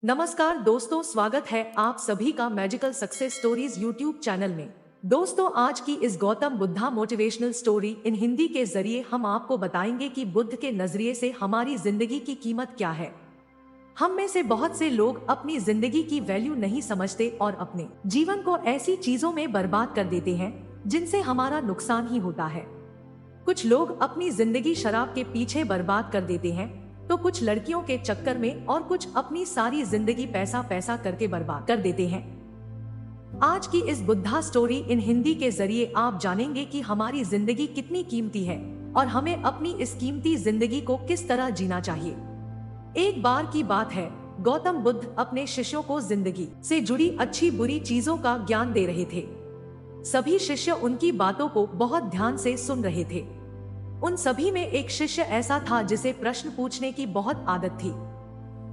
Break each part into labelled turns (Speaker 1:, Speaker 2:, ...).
Speaker 1: नमस्कार दोस्तों, स्वागत है आप सभी का magical success stories YouTube channel में। दोस्तों, आज की इस Gautam Buddha motivational story in Hindi के जरिए हम आपको बताएंगे कि बुद्ध के नजरिए से हमारी जिंदगी की कीमत क्या है। हम में से बहुत से लोग अपनी जिंदगी की वैल्यू नहीं समझते और अपने जीवन को ऐसी चीजों में बर्बाद कर देते हैं जिनसे हमारा नुकसान ही होता है। कुछ लोग अपनी जिंदगी शराब के पीछे बर्बाद कर देते हैं, तो कुछ लड़कियों के चक्कर में और कुछ अपनी सारी जिंदगी पैसा पैसा करके बर्बाद कर देते हैं। आज की इस बुद्धा स्टोरी इन हिंदी के जरिए आप जानेंगे कि हमारी जिंदगी कितनी कीमती है और हमें अपनी इस कीमती जिंदगी को किस तरह जीना चाहिए। एक बार की बात है, गौतम बुद्ध अपने शिष्यों को जिंदगी से जुड़ी अच्छी बुरी चीजों का ज्ञान दे रहे थे। सभी शिष्य उनकी बातों को बहुत ध्यान से सुन रहे थे। उन सभी में एक शिष्य ऐसा था जिसे प्रश्न पूछने की बहुत आदत थी।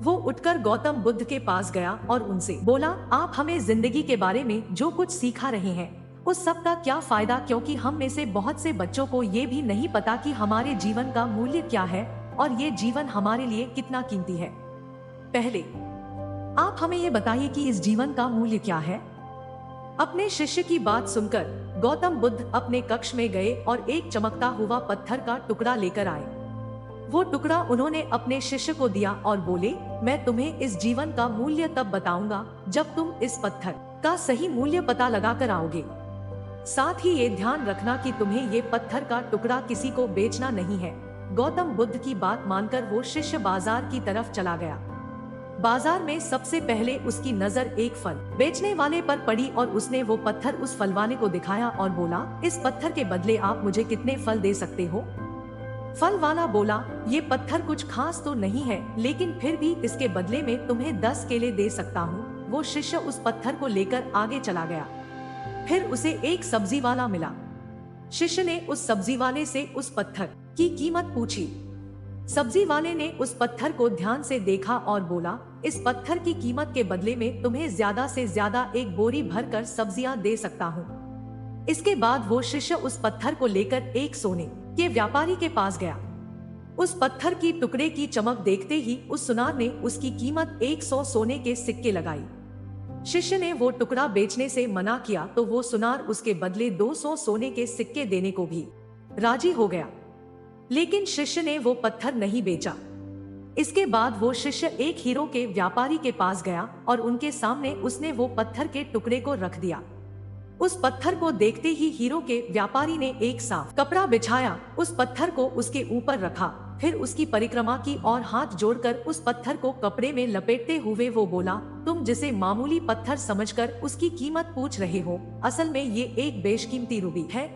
Speaker 1: वो उठकर गौतम बुद्ध के पास गया और उनसे बोला, आप हमें जिंदगी के बारे में जो कुछ सिखा रहे हैं उस सब का क्या फायदा, क्योंकि हम में से बहुत से बच्चों को ये भी नहीं पता कि हमारे जीवन का मूल्य क्या है और ये जीवन हमारे लिए कितना कीमती है। पहले आप हमें ये बताइए कि इस जीवन का मूल्य क्या है। अपने शिष्य की बात सुनकर गौतम बुद्ध अपने कक्ष में गए और एक चमकता हुआ पत्थर का टुकड़ा लेकर आए। वो टुकड़ा उन्होंने अपने शिष्य को दिया और बोले, मैं तुम्हें इस जीवन का मूल्य तब बताऊंगा जब तुम इस पत्थर का सही मूल्य पता लगा कर आओगे। साथ ही ये ध्यान रखना कि तुम्हें ये पत्थर का टुकड़ा किसी को बेचना नहीं है। गौतम बुद्ध की बात मानकर वो शिष्य बाजार की तरफ चला गया। बाजार में सबसे पहले उसकी नजर एक फल बेचने वाले पर पड़ी और उसने वो पत्थर उस फल वाले को दिखाया और बोला, इस पत्थर के बदले आप मुझे कितने फल दे सकते हो। फल वाला बोला, ये पत्थर कुछ खास तो नहीं है, लेकिन फिर भी इसके बदले में तुम्हें 10 केले दे सकता हूँ। वो शिष्य उस पत्थर को लेकर आगे चला गया। फिर उसे एक सब्जी वाला मिला। शिष्य ने उस सब्जी वाले से उस पत्थर की कीमत पूछी। सब्जी वाले ने उस पत्थर को ध्यान से देखा और बोला, इस पत्थर की कीमत के बदले में तुम्हें ज्यादा से ज्यादा एक बोरी भर कर सब्जियां दे सकता हूँ। इसके बाद वो शिष्य उस पत्थर को लेकर एक सोने के व्यापारी के पास गया। उस पत्थर की टुकड़े की चमक देखते ही उस सुनार ने उसकी कीमत 100 सोने के सिक्के लगाई। शिष्य ने वो टुकड़ा बेचने से मना किया तो वो सुनार उसके बदले 200 सोने के सिक्के देने को भी राजी हो गया, लेकिन शिष्य ने वो पत्थर नहीं बेचा। इसके बाद वो शिष्य एक हीरो के व्यापारी के पास गया और उनके सामने उसने वो पत्थर के टुकड़े को रख दिया। उस पत्थर को देखते ही हीरो के व्यापारी ने एक साफ कपड़ा बिछाया, उस पत्थर को उसके ऊपर रखा, फिर उसकी परिक्रमा की और हाथ जोड़कर उस पत्थर को कपड़े में लपेटते हुए वो बोला, तुम जिसे मामूली पत्थर समझकर उसकी कीमत पूछ रहे हो, असल में ये एक बेशकीमती रूबी है।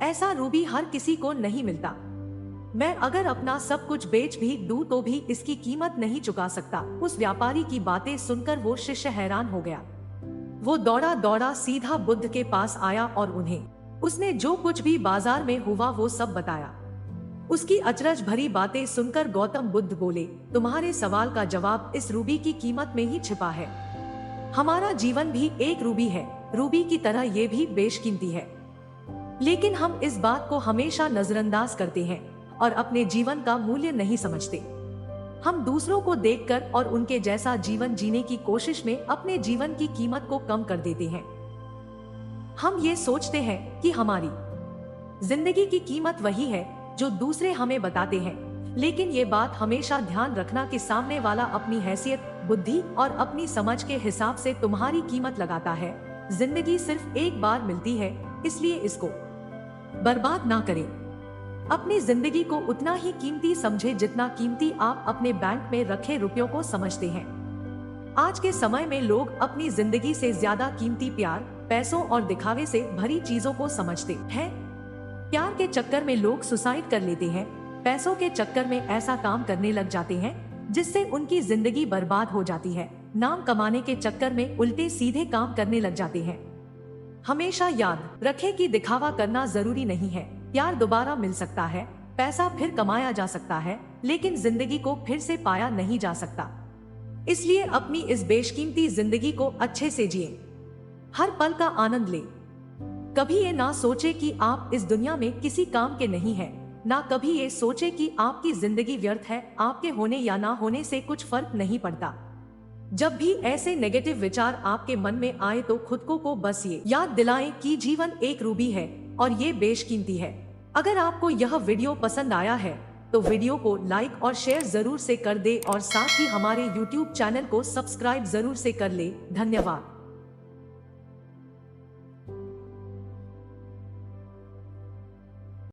Speaker 1: ऐसा रूबी हर किसी को नहीं मिलता। मैं अगर अपना सब कुछ बेच भी दूं तो भी इसकी कीमत नहीं चुका सकता। उस व्यापारी की बातें सुनकर वो शिष्य हैरान हो गया। वो दौड़ा दौड़ा सीधा बुद्ध के पास आया और उन्हें उसने जो कुछ भी बाजार में हुआ वो सब बताया। उसकी अचरज भरी बातें सुनकर गौतम बुद्ध बोले, तुम्हारे सवाल का जवाब इस रूबी की कीमत में ही छिपा है। हमारा जीवन भी एक रूबी है, रूबी की तरह ये भी बेशकीमती है, लेकिन हम इस बात को हमेशा नजरअंदाज करते हैं और अपने जीवन का मूल्य नहीं समझते। हम दूसरों को देखकर और उनके जैसा जीवन जीने की कोशिश में अपने जीवन की कीमत को कम कर देते हैं। हम ये सोचते हैं कि हमारी जिंदगी की कीमत वही है जो दूसरे हमें बताते हैं, लेकिन ये बात हमेशा ध्यान रखना कि सामने वाला अपनी हैसियत, बुद्धि और अपनी समझ के हिसाब से तुम्हारी कीमत लगाता है। जिंदगी सिर्फ एक बार मिलती है, इसलिए इसको बर्बाद ना करें। अपनी जिंदगी को उतना ही कीमती समझे जितना कीमती आप अपने बैंक में रखे रुपयों को समझते हैं। आज के समय में लोग अपनी जिंदगी से ज्यादा कीमती प्यार, पैसों और दिखावे से भरी चीजों को समझते हैं। प्यार के चक्कर में लोग सुसाइड कर लेते हैं, पैसों के चक्कर में ऐसा काम करने लग जाते हैं जिससे उनकी जिंदगी बर्बाद हो जाती है, नाम कमाने के चक्कर में उल्टे सीधे काम करने लग जाते हैं। हमेशा याद रखें कि दिखावा करना जरूरी नहीं है। प्यार दोबारा मिल सकता है, पैसा फिर कमाया जा सकता है, लेकिन जिंदगी को फिर से पाया नहीं जा सकता। इसलिए अपनी इस बेशकीमती जिंदगी को अच्छे से जिए, हर पल का आनंद ले। कभी ये ना सोचे कि आप इस दुनिया में किसी काम के नहीं हैं, ना कभी ये सोचे कि आपकी जिंदगी व्यर्थ है। आपके होने या ना होने से कुछ फर्क नहीं पड़ता। जब भी ऐसे नेगेटिव विचार आपके मन में आए तो खुद को बस ये याद दिलाएं कि जीवन एक रूबी है और ये बेशकीमती है। अगर आपको यह वीडियो पसंद आया है तो वीडियो को लाइक और शेयर जरूर से कर दे और साथ ही हमारे YouTube चैनल को सब्सक्राइब जरूर से कर ले। धन्यवाद।